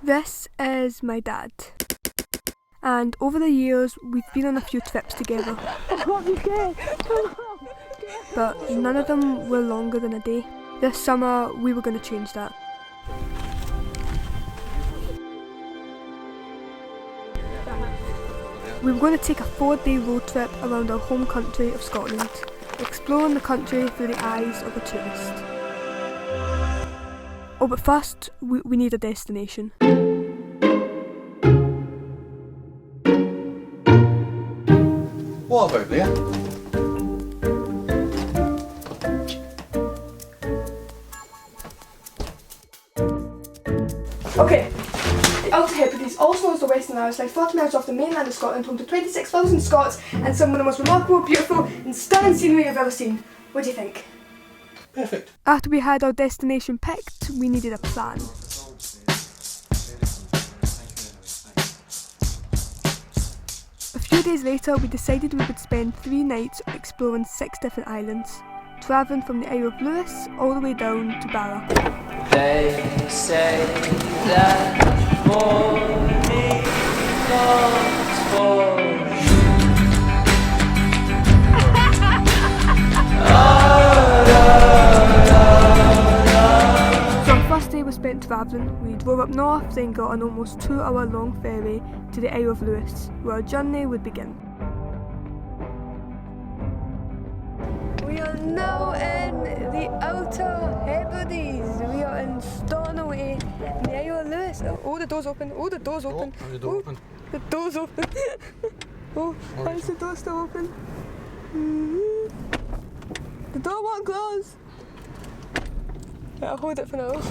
This is my dad, and over the years we've been on a few trips together, but none of them were longer than a day. This summer we were going to change that. We were going to take a 4-day road trip around our home country of Scotland, exploring the country through the eyes of a tourist. Oh, but first, we need a destination. What about there? Okay, the Outer Hebrides, also known as the Western Isles, lie 40 miles off the mainland of Scotland, home to 26,000 Scots and some of the most remarkable, beautiful and stunning scenery I've ever seen. What do you think? Perfect. After we had our destination picked, we needed a plan. A few days later, we decided we would spend 3 nights exploring 6 different islands, travelling from the Isle of Lewis all the way down to Barra. They say that morning comes for So our first day was spent travelling. We drove up north, then got an almost 2-hour long ferry to the Isle of Lewis, where our journey would begin. We are now in the Outer Hebrides. We are in Stwrt away in the Isle of Lewis. Oh, the door's open. Oh, the door's open. Oh, the door open. The door's open. Oh, why is the door still open? The door won't close. Yeah, I'll hold it for now.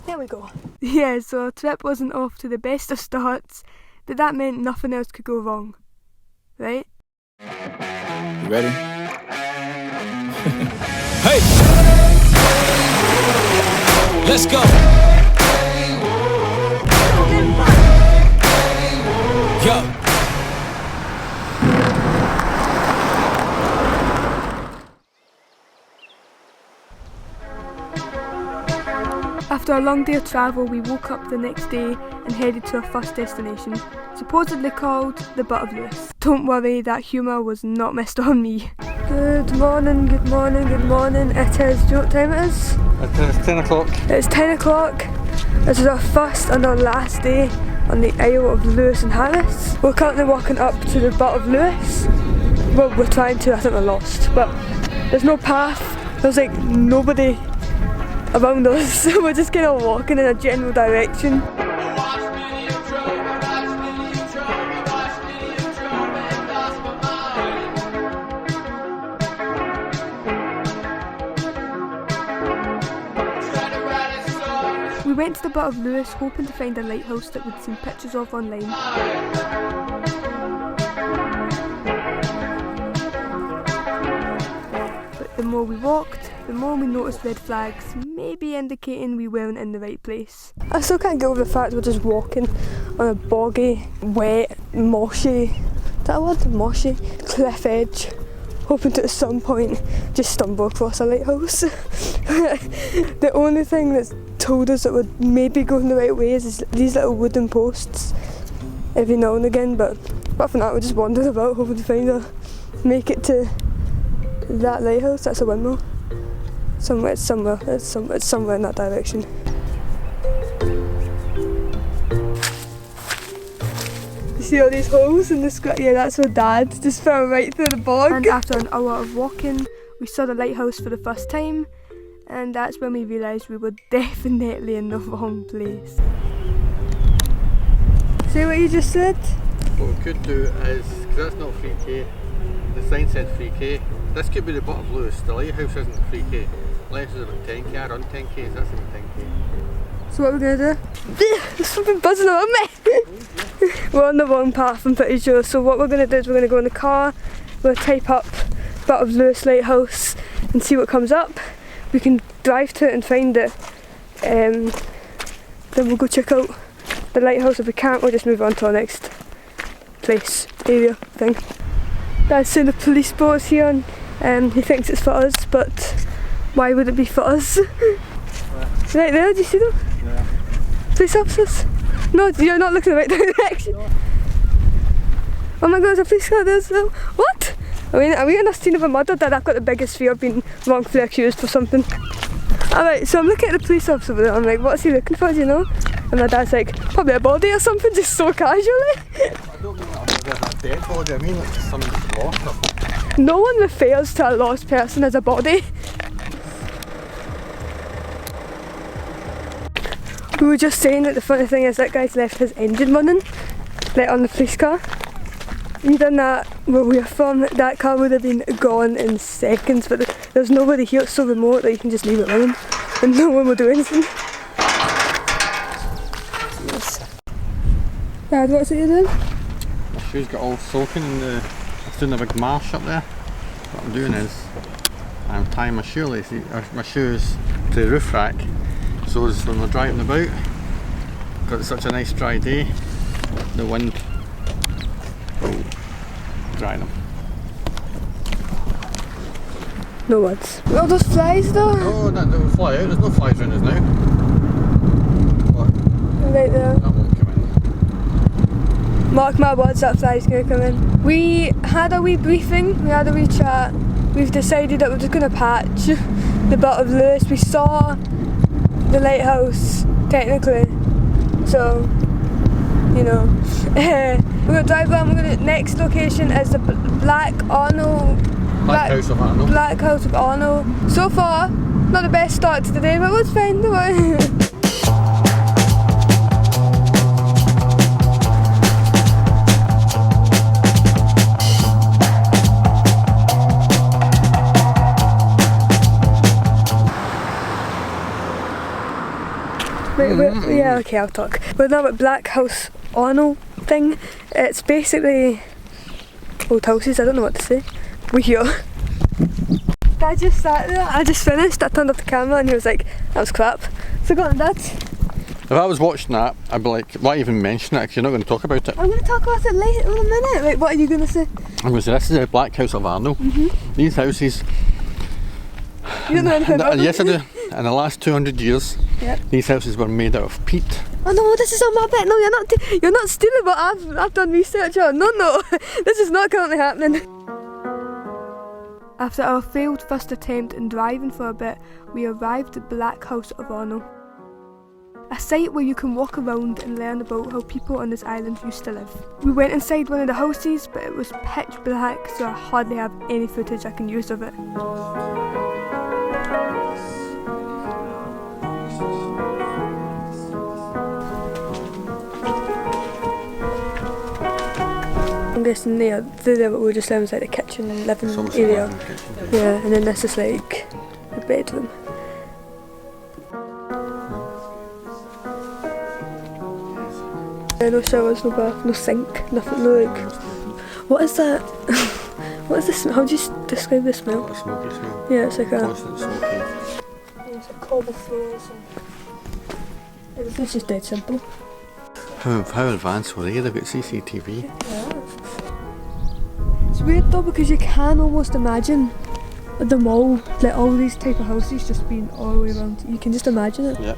There we go. Yeah, so our trip wasn't off to the best of starts, but that meant nothing else could go wrong. Right? You ready? Hey! Let's go! Yo! After a long day of travel, we woke up the next day and headed to our first destination, supposedly called the Butt of Lewis. Don't worry, that humour was not missed on me. Good morning, good morning, good morning. It is, do you know what time it is? It's 10 o'clock. It's 10 o'clock. This is our first and our last day on the Isle of Lewis and Harris. We're currently walking up to the Butt of Lewis. Well, we're trying to, I think we're lost, but there's no path. There's like nobody around us, so we're just kind of walking in a general direction. We went to the Butt of Lewis hoping to find a lighthouse that we'd seen pictures of online. But the more we walked, the more we noticed red flags, maybe indicating we weren't in the right place. I still can't get over the fact we're just walking on a boggy, wet, moshy, is that a word? Moshy cliff edge, hoping to at some point just stumble across a lighthouse. The only thing that's told us that we're maybe going the right way is these little wooden posts every now and again, but apart from that we just wandered about hoping to make it to that lighthouse. That's a windmill. It's somewhere in that direction. You see all these holes in the sky? Yeah, that's where Dad just fell right through the bog. And after an hour of walking, we saw the lighthouse for the first time, and that's when we realised we were definitely in the wrong place. See what you just said? What we could do is, because that's not 3k, the sign said 3k, this could be the Butt of Lewis. The lighthouse isn't 3k. Lighthouse is about 10k, I run 10k, so that's about 10k. So what we're going to do? There's something buzzing on me! We're on the wrong path, I'm pretty sure, so what we're going to do is we're going to go in the car, we'll type up Butt of Lewis Lighthouse and see what comes up. We can drive to it and find it, then we'll go check out the lighthouse. If we can't, we'll just move on to our next place, area, thing. Dad's seen the police boats here and he thinks it's for us, but why would it be for us? Right there, do you see them? Yeah. Police officers? No, you're not looking in the right direction. Oh my god, there's a police car there as well. What? Are we in a scene of a murder? Dad, I've got the biggest fear of being wrongfully accused for something. Alright, so I'm looking at the police officer over there. I'm like, what's he looking for, do you know? And my dad's like, probably a body or something, just so casually. I don't mean that a dead body, I mean like somebody's lost or something. No one refers to a lost person as a body. We were just saying that the funny thing is that guy's left his engine running, like on the police car. You done that where we're from, that car would have been gone in seconds, but there's nobody here, it's so remote that you can just leave it running and no one will do anything. Yes. Dad, what's it you're doing? My shoes got all soaking in the... It's doing a big marsh up there. What I'm doing is I'm tying my shoes to the roof rack, so as when we're driving about, got such a nice dry day, the wind will dry them. No words. Oh, those flies though? Oh, that will fly out. There's no flies around us now. What? Right there. That won't come in. Mark my words, that fly's gonna come in. We had a wee briefing, we had a wee chat. We've decided that we're just gonna patch the butt of Lewis. We saw the lighthouse, technically. So, you know. We're gonna drive around, next location is the Black House of Arno. So far, not the best start to the day, but it was fine, don't worry. Yeah, okay, I'll talk. We're now at Black House Arno thing. It's basically old houses, I don't know what to say. We're here. Dad just sat there, I just finished, I turned off the camera and he was like, that was crap. So go on, Dad. If I was watching that, I'd be like, why even mention it, because you're not going to talk about it. I'm going to talk about it later in a minute. Right, what are you going to say? I'm going to say, this is the Black House of Arno. These houses... You don't know anything about them? Yes I do. In the last 200 years, these houses were made out of peat. Oh no, this is on my bit. No, you're not stealing what I've done research on. No, this is not currently happening. After our failed first attempt in driving for a bit, we arrived at Black House of Arno. A site where you can walk around and learn about how people on this island used to live. We went inside one of the houses, but it was pitch black, so I hardly have any footage I can use of it. I'm guessing there we're just living inside the kitchen and living area. Yeah, and then this is like the bedroom. No showers, no bath, no sink, nothing, no like... What is that? What is this? How do you describe the smell? A smoky smell. Yeah, it's like a... Constant smoky. It's like cobble floors and... It's just dead simple. How advanced were they? They've got CCTV. Yeah. It's weird though because you can almost imagine the mall, like all these type of houses just being all the way around. You can just imagine it. Yeah.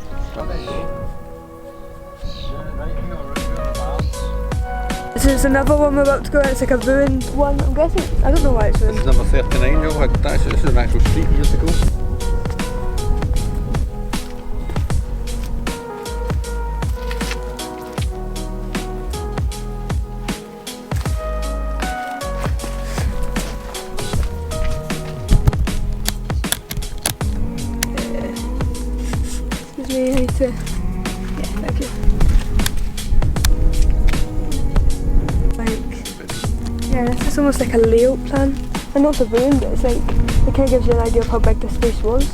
This is another one we're about to go in. It's like a ruined one. I'm guessing, I don't know why it's ruined. This is number 39, Joe. This is an actual street years ago. Excuse me, I need to... Yeah, thank you. Yeah, this is almost like a layout plan. I know it's a room, but it's like, it kind of gives you an idea of how big the space was.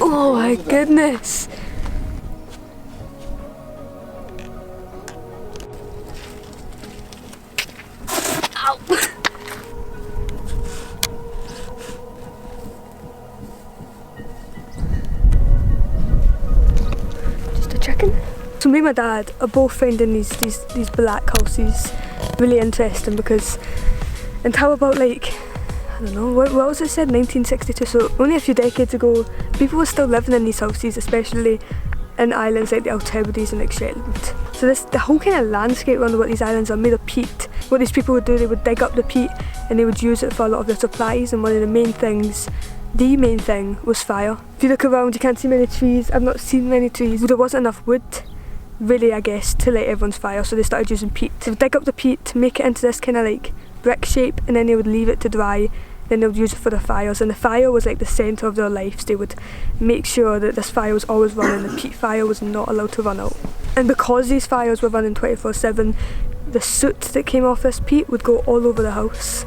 Oh my goodness! Ow! Just a chicken. So me and my dad are both finding these black houses really interesting because until about like, I don't know, what was it said, 1962, so only a few decades ago, people were still living in these houses, especially in islands like the Hebrides and like Shetland. So the whole kind of landscape around what these islands are made of peat. What these people would do, they would dig up the peat and they would use it for a lot of their supplies, and one of the main thing was fire. If you look around, you can't see many trees. I've not seen many trees. There wasn't enough wood, really, I guess, to light everyone's fire, so they started using peat. So they would dig up the peat, make it into this kind of like brick shape, and then they would leave it to dry. Then they would use it for their fires, and the fire was like the centre of their lives. They would make sure that this fire was always running. The peat fire was not allowed to run out. And because these fires were running 24/7, the soot that came off this peat would go all over the house,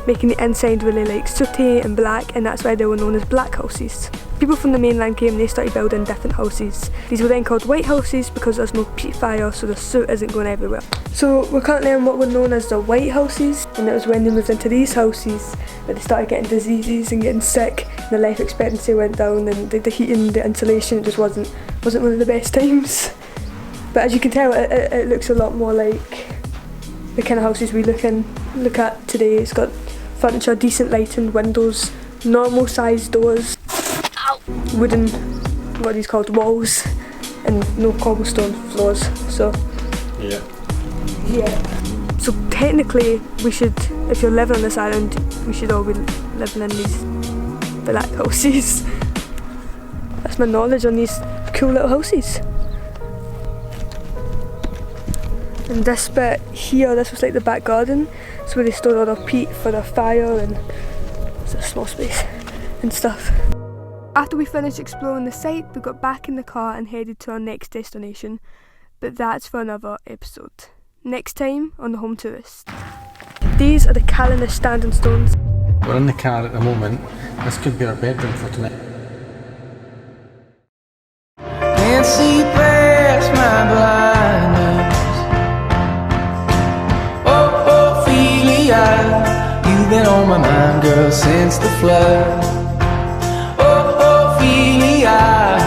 making the inside really like sooty and black, and that's why they were known as black houses. People from the mainland came and they started building different houses. These were then called white houses because there's no peat fire, so the soot isn't going everywhere. So we're currently in what were known as the white houses, and it was when they moved into these houses that they started getting diseases and getting sick, and the life expectancy went down, and the heating, the insulation just wasn't one of the best times. But as you can tell, it looks a lot more like the kind of houses we look at today. It's got furniture, decent lighting, windows, normal sized doors, wooden, what are these called, walls, and no cobblestone floors. So yeah. So technically we should, if you're living on this island, we should all be living in these black houses. That's my knowledge on these cool little houses. And this bit here, this was like the back garden. It's where they stored all their peat for their fire, and it's a small space and stuff. After we finished exploring the site, we got back in the car and headed to our next destination, but that's for another episode. Next time on The Home Tourist. These are the Callanish standing stones. We're in the car at the moment. This could be our bedroom for tonight. Can't see past my blindness. Oh, Ophelia, you've been on my mind, girl, since the flood. Oh, Ophelia.